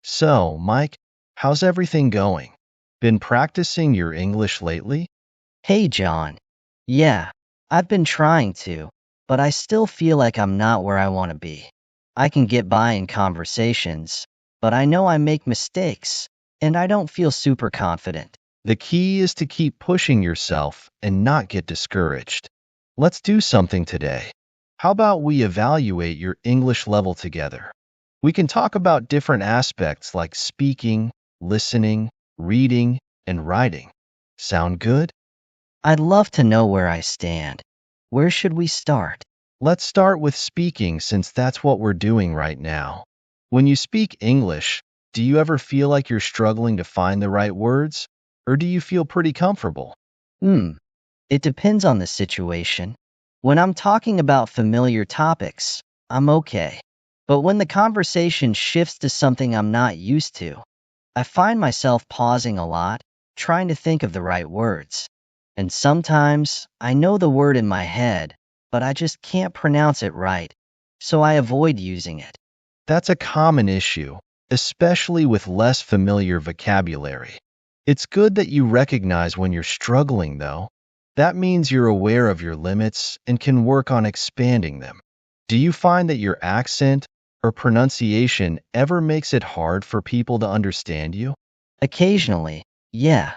So, Mike, how's everything going? Been practicing your English lately? Hey, John. Yeah, I've been trying to, but I still feel like I'm not where I want to be. I can get by in conversations, but I know I make mistakes, and I don't feel super confident. The key is to keep pushing yourself and not get discouraged. Let's do something today. How about we evaluate your English level together? We can talk about different aspects like speaking, listening, reading, and writing. Sound good? I'd love to know where I stand. Where should we start? Let's start with speaking since that's what we're doing right now. When you speak English, do you ever feel like you're struggling to find the right words? Or do you feel pretty comfortable? Hmm, it depends on the situation. When I'm talking about familiar topics, I'm okay. But when the conversation shifts to something I'm not used to, I find myself pausing a lot, trying to think of the right words. And sometimes I know the word in my head, but I just can't pronounce it right, so I avoid using it. That's a common issue, especially with less familiar vocabulary. It's good that you recognize when you're struggling, though. That means you're aware of your limits and can work on expanding them. Do you find that your accent or pronunciation ever makes it hard for people to understand you? Occasionally, yeah,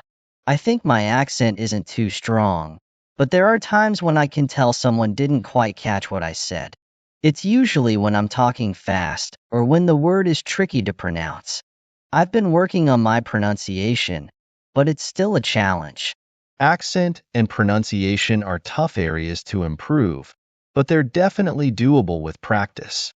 I think my accent isn't too strong, but there are times when I can tell someone didn't quite catch what I said. It's usually when I'm talking fast or when the word is tricky to pronounce. I've been working on my pronunciation, but it's still a challenge. Accent and pronunciation are tough areas to improve, but they're definitely doable with practice.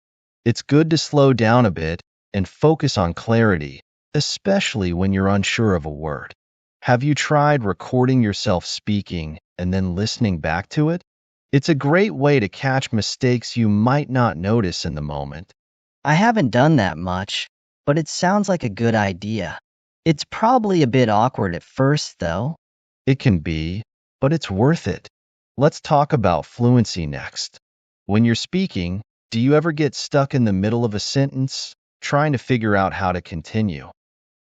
It's good to slow down a bit and focus on clarity, especially when you're unsure of a word. Have you tried recording yourself speaking and then listening back to it? It's a great way to catch mistakes you might not notice in the moment. I haven't done that much, but it sounds like a good idea. It's probably a bit awkward at first, though. It can be, but it's worth it. Let's talk about fluency next. When you're speaking, do you ever get stuck in the middle of a sentence, trying to figure out how to continue?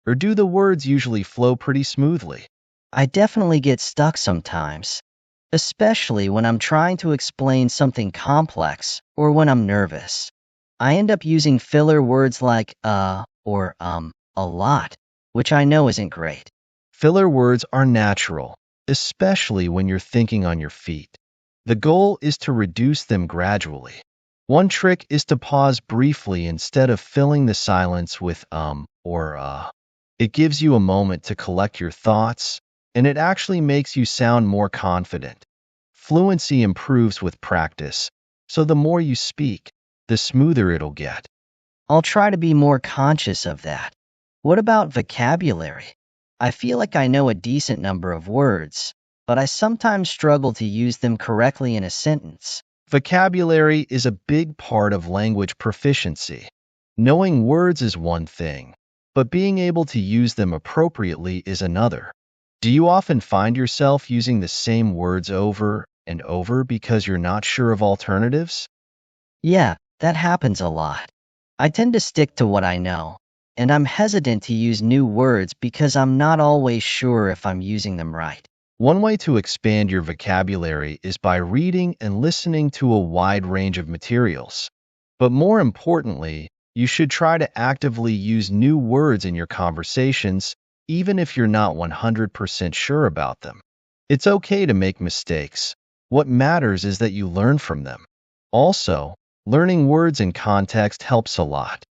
Or do the words usually flow pretty smoothly? I definitely get stuck sometimes, especially when I'm trying to explain something complex or when I'm nervous. I end up using filler words like or a lot, which I know isn't great. Filler words are natural, especially when you're thinking on your feet. The goal is to reduce them gradually. One trick is to pause briefly instead of filling the silence with or It gives you a moment to collect your thoughts, and it actually makes you sound more confident. Fluency improves with practice, so the more you speak, the smoother it'll get. I'll try to be more conscious of that. What about vocabulary? I feel like I know a decent number of words, but I sometimes struggle to use them correctly in a sentence. Vocabulary is a big part of language proficiency. Knowing words is one thing, but being able to use them appropriately is another. Do you often find yourself using the same words over and over because you're not sure of alternatives? Yeah, that happens a lot. I tend to stick to what I know, and I'm hesitant to use new words because I'm not always sure if I'm using them right. One way to expand your vocabulary is by reading and listening to a wide range of materials. But more importantly, you should try to actively use new words in your conversations, even if you're not 100% sure about them. It's okay to make mistakes. What matters is that you learn from them. Also, learning words in context helps a lot.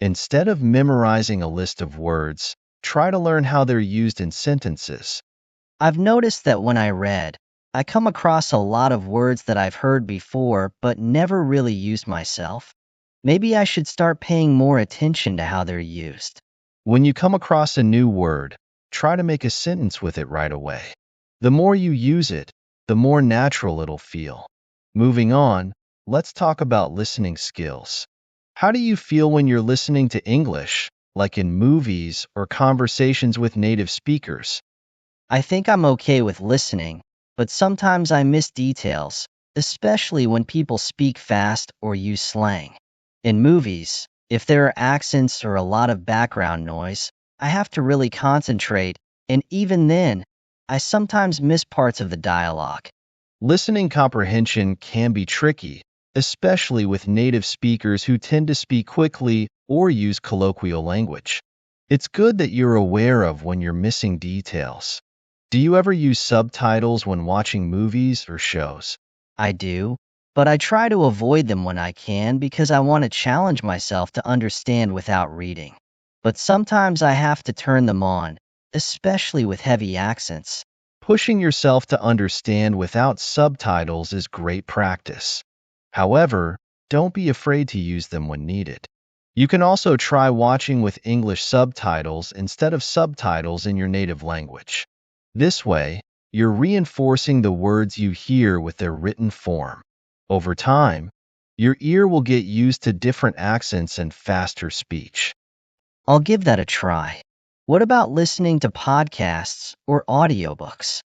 Instead of memorizing a list of words, try to learn how they're used in sentences. I've noticed that when I read, I come across a lot of words that I've heard before but never really used myself. Maybe I should start paying more attention to how they're used. When you come across a new word, try to make a sentence with it right away. The more you use it, the more natural it'll feel. Moving on, let's talk about listening skills. How do you feel when you're listening to English, like in movies or conversations with native speakers? I think I'm okay with listening, but sometimes I miss details, especially when people speak fast or use slang. In movies, If there are accents or a lot of background noise, I have to really concentrate, and even then, I sometimes miss parts of the dialogue. Listening comprehension can be tricky, especially with native speakers who tend to speak quickly or use colloquial language. It's good that you're aware of when you're missing details. Do you ever use subtitles when watching movies or shows? I do, but I try to avoid them when I can because I want to challenge myself to understand without reading. But sometimes I have to turn them on, especially with heavy accents. Pushing yourself to understand without subtitles is great practice. However, don't be afraid to use them when needed. You can also try watching with English subtitles instead of subtitles in your native language. This way, you're reinforcing the words you hear with their written form. Over time, your ear will get used to different accents and faster speech. I'll give that a try. What about listening to podcasts or audiobooks?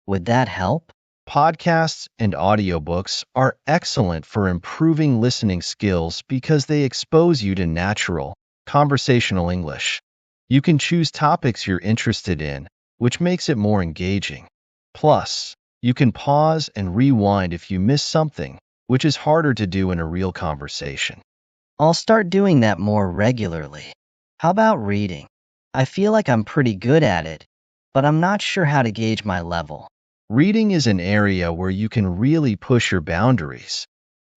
Would that help? Podcasts and audiobooks are excellent for improving listening skills because they expose you to natural, conversational English. You can choose topics you're interested in, which makes it more engaging. Plus, you can pause and rewind if you miss something, which is harder to do in a real conversation. I'll start doing that more regularly. How about reading? I feel like I'm pretty good at it, but I'm not sure how to gauge my level. Reading is an area where you can really push your boundaries.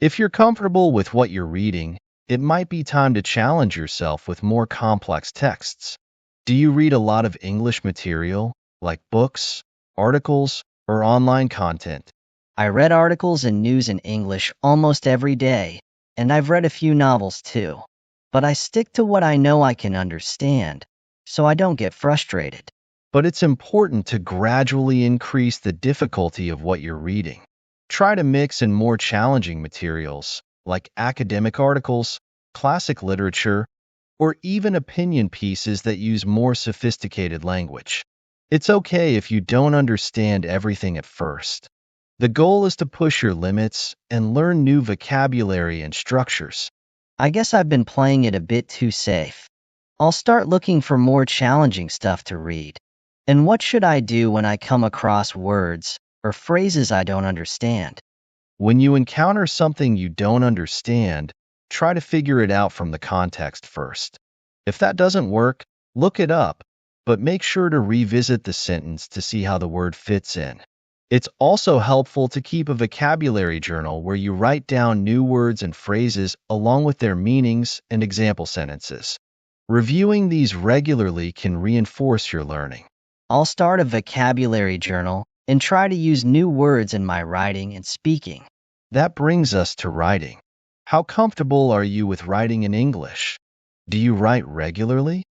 If you're comfortable with what you're reading, it might be time to challenge yourself with more complex texts. Do you read a lot of English material, like books, articles, or online content? I read articles and news in English almost every day, and I've read a few novels too. But I stick to what I know I can understand, so I don't get frustrated. But it's important to gradually increase the difficulty of what you're reading. Try to mix in more challenging materials, like academic articles, classic literature, or even opinion pieces that use more sophisticated language. It's okay if you don't understand everything at first. The goal is to push your limits and learn new vocabulary and structures. I guess I've been playing it a bit too safe. I'll start looking for more challenging stuff to read. And what should I do when I come across words or phrases I don't understand? When you encounter something you don't understand, try to figure it out from the context first. If that doesn't work, look it up, but make sure to revisit the sentence to see how the word fits in. It's also helpful to keep a vocabulary journal where you write down new words and phrases along with their meanings and example sentences. Reviewing these regularly can reinforce your learning. I'll start a vocabulary journal and try to use new words in my writing and speaking. That brings us to writing. How comfortable are you with writing in English? Do you write regularly?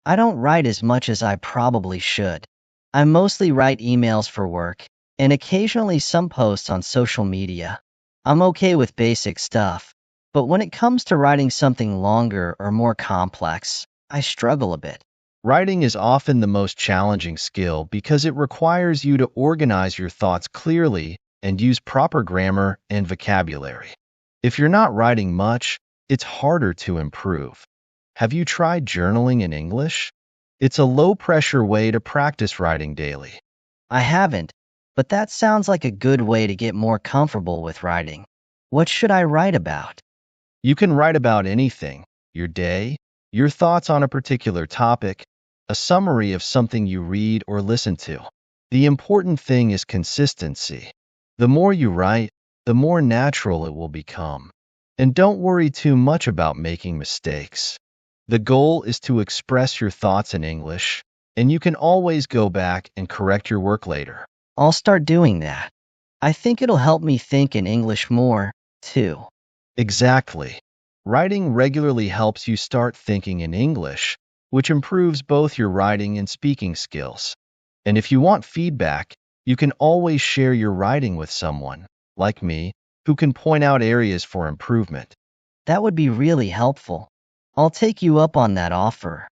I don't write as much as I probably should. I mostly write emails for work and occasionally some posts on social media. I'm okay with basic stuff, but when it comes to writing something longer or more complex, I struggle a bit. Writing is often the most challenging skill because it requires you to organize your thoughts clearly and use proper grammar and vocabulary. If you're not writing much, it's harder to improve. Have you tried journaling in English? It's a low-pressure way to practice writing daily. I haven't, but that sounds like a good way to get more comfortable with writing. What should I write about? You can write about anything: your day, your thoughts on a particular topic, a summary of something you read or listen to. The important thing is consistency. The more you write, the more natural it will become. And don't worry too much about making mistakes. The goal is to express your thoughts in English, and you can always go back and correct your work later. I'll start doing that. I think it'll help me think in English more, too. Exactly. Writing regularly helps you start thinking in English, which improves both your writing and speaking skills. And if you want feedback, you can always share your writing with someone, like me, who can point out areas for improvement. That would be really helpful. I'll take you up on that offer.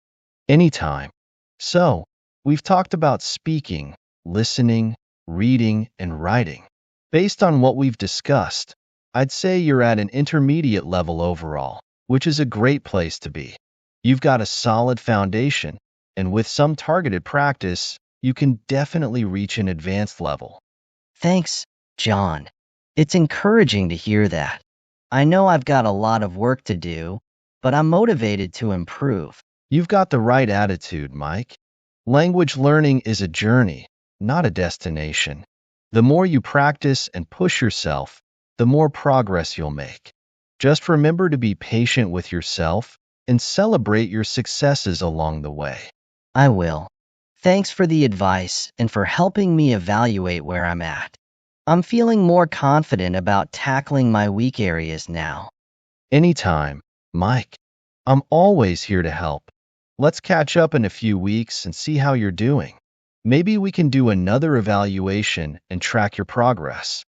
Anytime. So, we've talked about speaking, listening, reading, and writing. Based on what we've discussed, I'd say you're at an intermediate level overall. which is a great place to be. You've got a solid foundation, and with some targeted practice, you can definitely reach an advanced level. Thanks, John. It's encouraging to hear that. I know I've got a lot of work to do, but I'm motivated to improve. You've got the right attitude, Mike. Language learning is a journey, not a destination. The more you practice and push yourself, the more progress you'll make. Just remember to be patient with yourself and celebrate your successes along the way. I will. Thanks for the advice and for helping me evaluate where I'm at. I'm feeling more confident about tackling my weak areas now. Anytime, Mike. I'm always here to help. Let's catch up in a few weeks and see how you're doing. Maybe we can do another evaluation and track your progress.